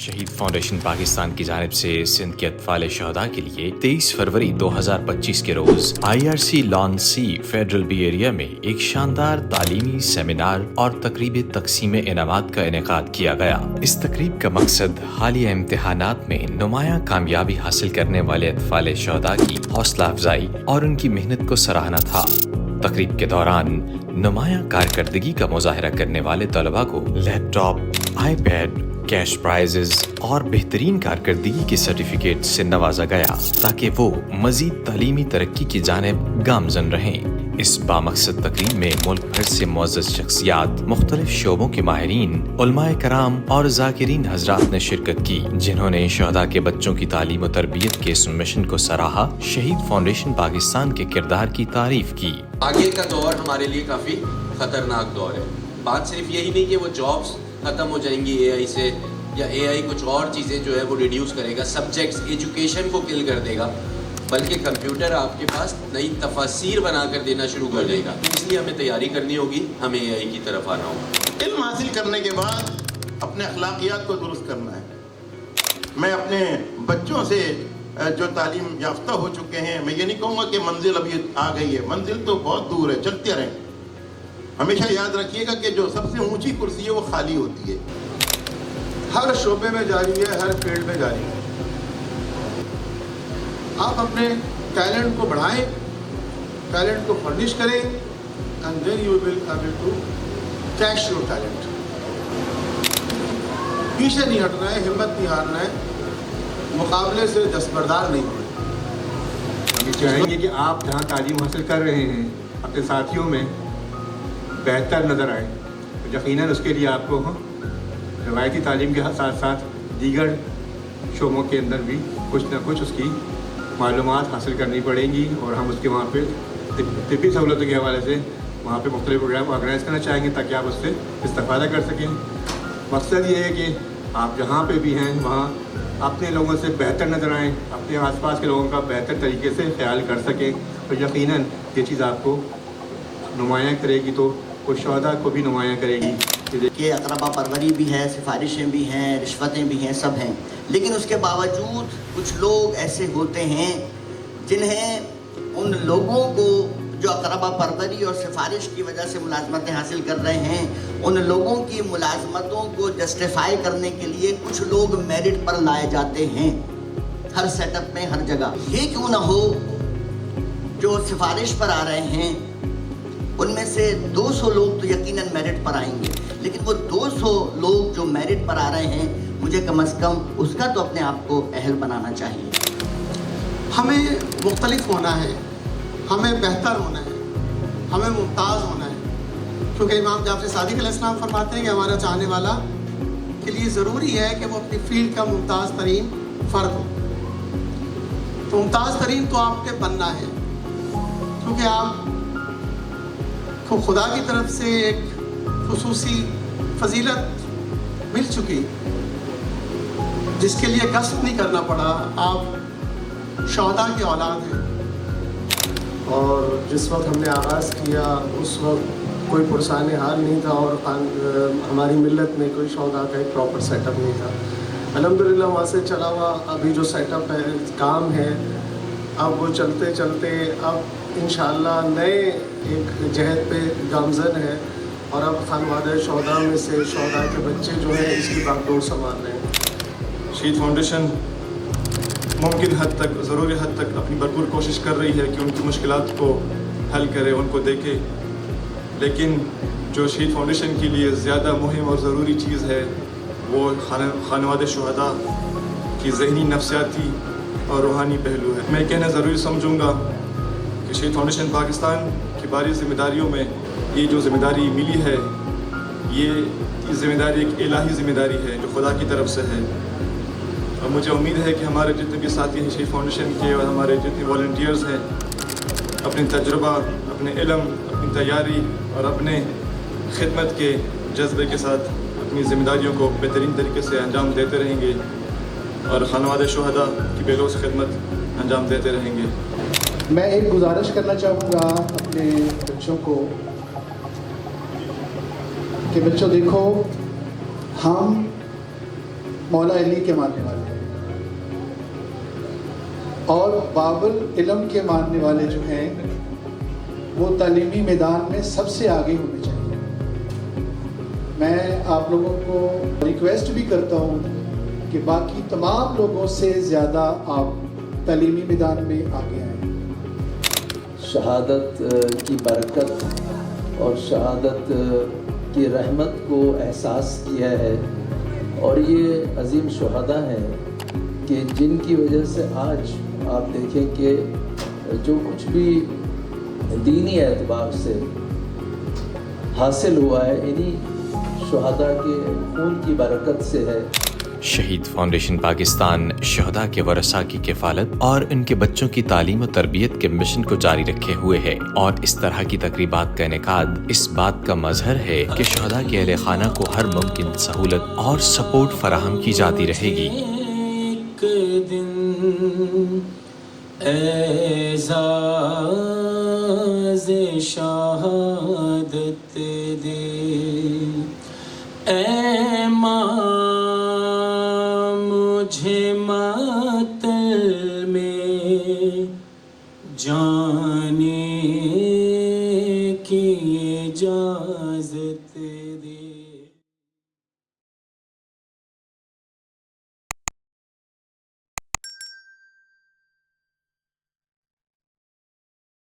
شہید فاؤنڈیشن پاکستان کی جانب سے سندھ کے اطفال شہداء کے لیے 23 فروری 2025 کے روز IRC lawn C federal be area میں ایک شاندار تعلیمی سیمینار اور تقریب تقسیم انعامات کا انعقاد کیا گیا۔ اس تقریب کا مقصد حالیہ امتحانات میں نمایاں کامیابی حاصل کرنے والے اطفال شہداء کی حوصلہ افزائی اور ان کی محنت کو سراہنا تھا۔ تقریب کے دوران نمایاں کارکردگی کا مظاہرہ کرنے والے طلباء کو laptop, iPad, cash prizes اور بہترین کارکردگی کے سرٹیفکیٹ سے نوازا گیا تاکہ وہ مزید تعلیمی ترقی کی جانب گامزن رہیں۔ اس بامقصد تقریب میں ملک بھر سے معزز شخصیات، مختلف شعبوں کے ماہرین، علماء کرام اور ذاکرین حضرات نے شرکت کی، جنہوں نے شہداء کے بچوں کی تعلیم و تربیت کے اس مشن کو سراہا، شہید فاؤنڈیشن پاکستان کے کردار کی تعریف کی۔ آگے کا دور ہمارے لیے کافی خطرناک دور ہے۔ بات صرف یہی نہیں کہ وہ جابس ختم ہو جائیں گی AI سے، یا AI کچھ اور چیزیں جو ہے وہ ریڈیوس کرے گا، سبجیکٹس ایجوکیشن کو کل کر دے گا، بلکہ کمپیوٹر آپ کے پاس نئی تفاسیر بنا کر دینا شروع کر دے گا۔ اس لیے ہمیں تیاری کرنی ہوگی، ہمیں AI کی طرف آنا ہوگا۔ علم حاصل کرنے کے بعد اپنے اخلاقیات کو درست کرنا ہے۔ میں اپنے بچوں سے جو تعلیم یافتہ ہو چکے ہیں، میں یہ نہیں کہوں گا کہ منزل ابھی آ گئی ہے، منزل تو بہت دور ہے، چلتے رہیں۔ ہمیشہ یاد رکھیے گا کہ جو سب سے اونچی کرسی ہے وہ خالی ہوتی ہے۔ ہر شعبے میں جاری ہے، ہر فیلڈ میں جاری ہے۔ آپ اپنے ٹیلنٹ کو بڑھائیں، ٹیلنٹ کو فرنش کریں، and then you will able to cash your talent. پیچھے نہیں ہٹنا ہے، ہمت نہیں ہارنا ہے، مقابلے سے دستبردار نہیں ہونا۔ ہم چاہیں گے کہ آپ جہاں تعلیم حاصل کر رہے ہیں اپنے ساتھیوں میں بہتر نظر آئے۔ یقیناً اس کے لیے آپ کو روایتی تعلیم کے ساتھ ساتھ دیگر شعبوں کے اندر بھی کچھ نہ کچھ اس کی معلومات حاصل کرنی پڑیں گی، اور ہم اس کے وہاں پہ طبی سہولتوں کے حوالے سے وہاں پہ مختلف پروگرام آرگنائز کرنا چاہیں گے تاکہ آپ اس سے استفادہ کر سکیں۔ مقصد یہ ہے کہ آپ جہاں پہ بھی ہیں وہاں اپنے لوگوں سے بہتر نظر آئیں، اپنے آس پاس کے لوگوں کا بہتر طریقے سے خیال کر سکیں، اور یقیناً یہ چیز آپ کو نمایاں کرے گی تو وہ شہداء کو بھی نمایاں کرے گی۔ کہ اقربا پروری بھی ہے، سفارشیں بھی ہیں، رشوتیں بھی ہیں، سب ہیں، لیکن اس کے باوجود کچھ لوگ ایسے ہوتے ہیں جنہیں ان لوگوں کو جو اقربا پروری اور سفارش کی وجہ سے ملازمتیں حاصل کر رہے ہیں، ان لوگوں کی ملازمتوں کو جسٹیفائی کرنے کے لیے کچھ لوگ میرٹ پر لائے جاتے ہیں، ہر سیٹ اپ میں، ہر جگہ۔ یہ کیوں نہ ہو جو سفارش پر آ رہے ہیں ان میں سے 200 لوگ تو یقیناً میرٹ پر آئیں گے، لیکن وہ 200 لوگ جو میرٹ پر آ رہے ہیں مجھے کم از کم اس کا تو اپنے آپ کو اہل بنانا چاہیے۔ ہمیں مختلف ہونا ہے، ہمیں بہتر ہونا ہے، ہمیں ممتاز ہونا ہے، کیونکہ امام جعفر صادق علیہ السلام فرماتے ہیں کہ ہمارا چاہنے والا کے لیے ضروری ہے کہ وہ اپنی فیلڈ کا ممتاز ترین فرد ہو۔ تو ممتاز ترین تو آپ کے بننا ہے، کیونکہ آپ کو خدا کی طرف سے ایک خصوصی فضیلت مل چکی جس کے لیے قصد نہیں کرنا پڑا۔ آپ شہداء کی اولاد ہیں، اور جس وقت ہم نے آغاز کیا اس وقت کوئی پرسان حال نہیں تھا، اور ہماری ملت میں کوئی شہداء کا ایک پراپر سیٹ اپ نہیں تھا۔ الحمدللہ وہاں سے چلا ہوا ابھی جو سیٹ اپ ہے، کام ہے، اب وہ چلتے چلتے اب انشاءاللہ نئے ایک جہد پہ گامزن ہے، اور اب خانوادہ شہداء میں سے شہداء کے بچے جو ہیں اس کی باغ ڈور سنبھال رہے ہیں۔ شہید فاؤنڈیشن ممکن حد تک، ضروری حد تک اپنی بھرپور کوشش کر رہی ہے کہ ان کی مشکلات کو حل کرے، ان کو دیکھے، لیکن جو شہید فاؤنڈیشن کے لیے زیادہ مہم اور ضروری چیز ہے وہ خانوادہ شہداء کی ذہنی، نفسیاتی اور روحانی پہلو ہے۔ میں کہنا ضروری سمجھوں گا کہ شہید فاؤنڈیشن پاکستان کی باری ذمہ داریوں میں یہ جو ذمہ داری ملی ہے، یہ ذمہ داری ایک الہی ذمہ داری ہے جو خدا کی طرف سے ہے، اور مجھے امید ہے کہ ہمارے جتنے بھی ساتھی ہیں شہید فاؤنڈیشن کے اور ہمارے جتنے والنٹیئرز ہیں اپنے تجربہ، اپنے علم، اپنی تیاری اور اپنے خدمت کے جذبے کے ساتھ اپنی ذمہ داریوں کو بہترین طریقے سے انجام دیتے رہیں گے، اور خانوادہ شہداء کی بے لوث خدمت انجام دیتے رہیں گے۔ میں ایک گزارش کرنا چاہوں گا اپنے بچوں کو کہ بچوں دیکھو، ہم مولا علی کے ماننے والے ہیں، اور بابل علم کے ماننے والے جو ہیں وہ تعلیمی میدان میں سب سے آگے ہونے چاہیے۔ میں آپ لوگوں کو ریکویسٹ بھی کرتا ہوں کہ باقی تمام لوگوں سے زیادہ آپ تعلیمی میدان میں آگے آئیں۔ شہادت کی برکت اور شہادت کی رحمت کو احساس کیا ہے، اور یہ عظیم شہداء ہیں کہ جن کی وجہ سے آج آپ دیکھیں کہ جو کچھ بھی دینی اعتبار سے حاصل ہوا ہے انہی شہداء کے خون کی برکت سے ہے۔ شہید فاؤنڈیشن پاکستان شہداء کے ورثاء کی کفالت اور ان کے بچوں کی تعلیم و تربیت کے مشن کو جاری رکھے ہوئے ہے، اور اس طرح کی تقریبات کا انعقاد اس بات کا مظہر ہے کہ شہداء کے اہل خانہ کو ہر ممکن سہولت اور سپورٹ فراہم کی جاتی رہے گی۔ ایک دن اعزاز شہادت دے اے ماں مجھے ماتل میں جان